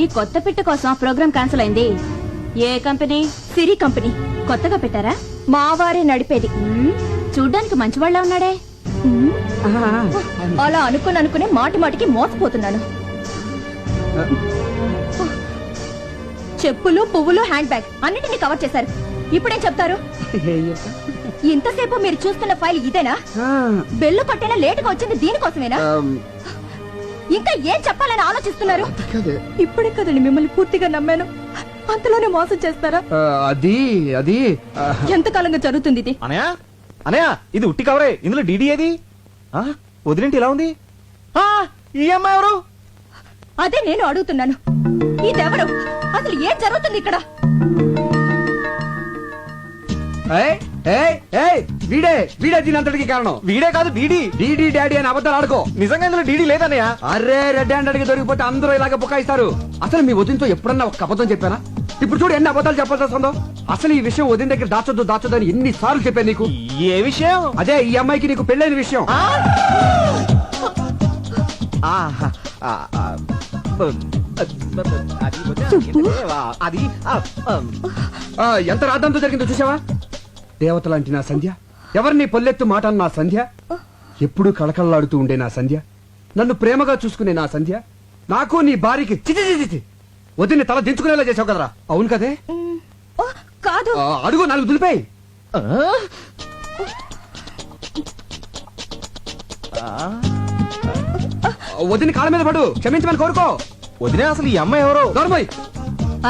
ఈ కొత్త పిట్ట కోసం ప్రోగ్రామ్ క్యాన్సిల్ అయింది. ఏ కంపెనీ? సిరి కంపెనీ. కొత్తగా పెట్టారా? మా వారే నడిపేది. చూడ్డానికి మంచివాళ్ళ ఉన్నాడే. అలా అనుకునే మాటి మాటికి మోసపోతున్నాను. చెప్పులు, పువ్వులు, హ్యాండ్ బ్యాగ్ అన్నిటినీ కవర్ చేశారు. ఇప్పుడేం చెప్తారు? ఇంతసేపు మీరు చూస్తున్న ఫైల్ ఇదేనా? బెల్లు కొట్టేలా లేటుగా వచ్చింది దీనికోసమేనా? ఇంకా ఏం చెప్పాలని ఆలోచిస్తున్నారు? ఇప్పుడే కదండి మిమ్మల్ని పూర్తిగా నమ్మాను, అంతలోనే మోసం చేస్తారా? అది ఎంతకాలంగా జరుగుతుంది ఇది? అనయా అనయా, ఇది ఉట్టి కవరే. ఇందులో డీడీ ఏది? వదిలింటి ఇలా ఉంది. ఈ అమ్మాయి ఎవరు? అదే నేను అడుగుతున్నాను. ఇదెవరు? అసలు ఏం జరుగుతుంది ఇక్కడ? వీడే దీనంతటికి కారణం. వీడే కాదు, డీడీ. డీడీ డాడీ అని అబద్ధాలు ఆడుకో. నిజంగా ఇందులో డీడీ లేదన్నయ్య. అరే, రెడ్ హ్యాండ్ అడిగి దొరికిపోతే అందరూ ఇలాగ బుకాయిస్తారు. అసలు మీ వదినతో ఎప్పుడన్నా ఒక అబద్ధం చెప్పానా? ఇప్పుడు చూడు ఎన్ని అబద్ధాలు చెప్పాల్సి వస్తుందో. అసలు ఈ విషయం వదిన దగ్గర దాచొద్దు అని ఎన్ని సార్లు చెప్పాను నీకు. ఏ విషయం? అదే ఈ అమ్మాయికి నీకు పెళ్ళైన విషయం. అది ఎంత రాద్దంతో జరిగిందో చూసావా? దేవత లాంటి నా సంధ్య, ఎవరిని పొల్లెత్తు మాట నా సంధ్య, ఎప్పుడూ కళకళలాడుతూ ఉండే నా సంధ్య, నన్ను ప్రేమగా చూసుకునే నా సంధ్య, నాకు నీ భార్యకి చిచి వదిని తల దించుకునేలా చేసావు కదరా. అవును కదే? కాదు. అడుగు, నాలుగు దులిపాయి. వదిని కాళ్ళ మీద పడు, క్షమించమని కోరుకో. వదిలే, అసలు ఈ అమ్మాయి ఎవరు? దొరబాయ్.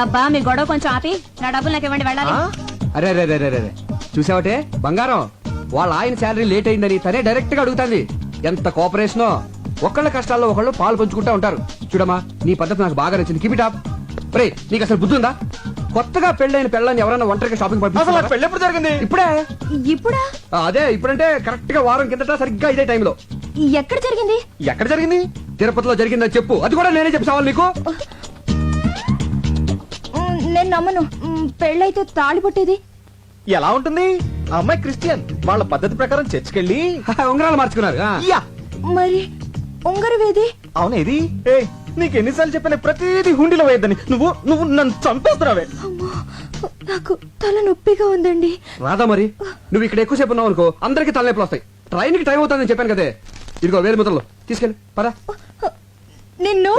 అబ్బా, మీ గొడవ కొంచెం ఆపి నా డబ్బులు నాకు ఇవ్వండి, వెళ్ళాలి. అరే రే రే రే చూసావటే బంగారం, వాళ్ళ ఆయన శాలరీ లేట్ అయిందని తనే డైరెక్ట్ గా అడుగుతాంది. ఎంత కోఆపరేషనో. ఒకళ్ళ కష్టాల్లో ఒకళ్ళు పాలు పంచుకుంటా ఉంటారు. చూడమ్మా, నీ పద్ధతి నాకు బాగా నచ్చింది. Keep it up. రే, నీకు అసలు బుద్ధి ఉందా? కొత్తగా పెళ్ళైన పెళ్ళని ఎవరైనా ఒంటరిగా షాపింగ్ పంపిస్తారా? పెళ్ళి ఎప్పుడు జరిగింది? ఇప్పుడే. ఇప్పుడా? అదే ఇప్పుడంటే కరెక్ట్ గా వారం కిందట సరిగ్గా ఇదే టైంలో. ఎక్కడ జరిగింది? ఎక్కడ జరిగింది? తిరుపతిలో జరిగిందని చెప్పు. అది కూడా నేనే చెప్పావాలి నీకు. నేను నమ్మను. పెళ్ళైతే తాళి పట్టేది ఎలా ఉంటుంది? ఆ అమ్మాయి క్రిస్టియన్. వాళ్ళ పద్ధతి ప్రకారం చర్చికెళ్ళి ఉంగరాలు మార్చుకున్నారు. మరి ఉంగరవేది? అవునేది? నీకు ఎన్నిసార్లు చెప్పిన ప్రతిదీ హుండీలో వేయద్దని. నువ్వు నన్ను చంపేస్తున్నావే. నాకు తల నొప్పిగా ఉందండి. రాదా మరి? నువ్వు ఇక్కడ ఎక్కువసేపు ఉన్నావు అనుకో, అందరికి తలనొప్పులు వస్తాయి. ట్రైన్ కి టైం అవుతుందని చెప్పాను కదే. ఇదిగో 1000 ముద్రలు తీసుకెళ్ళి పదా. నిన్ను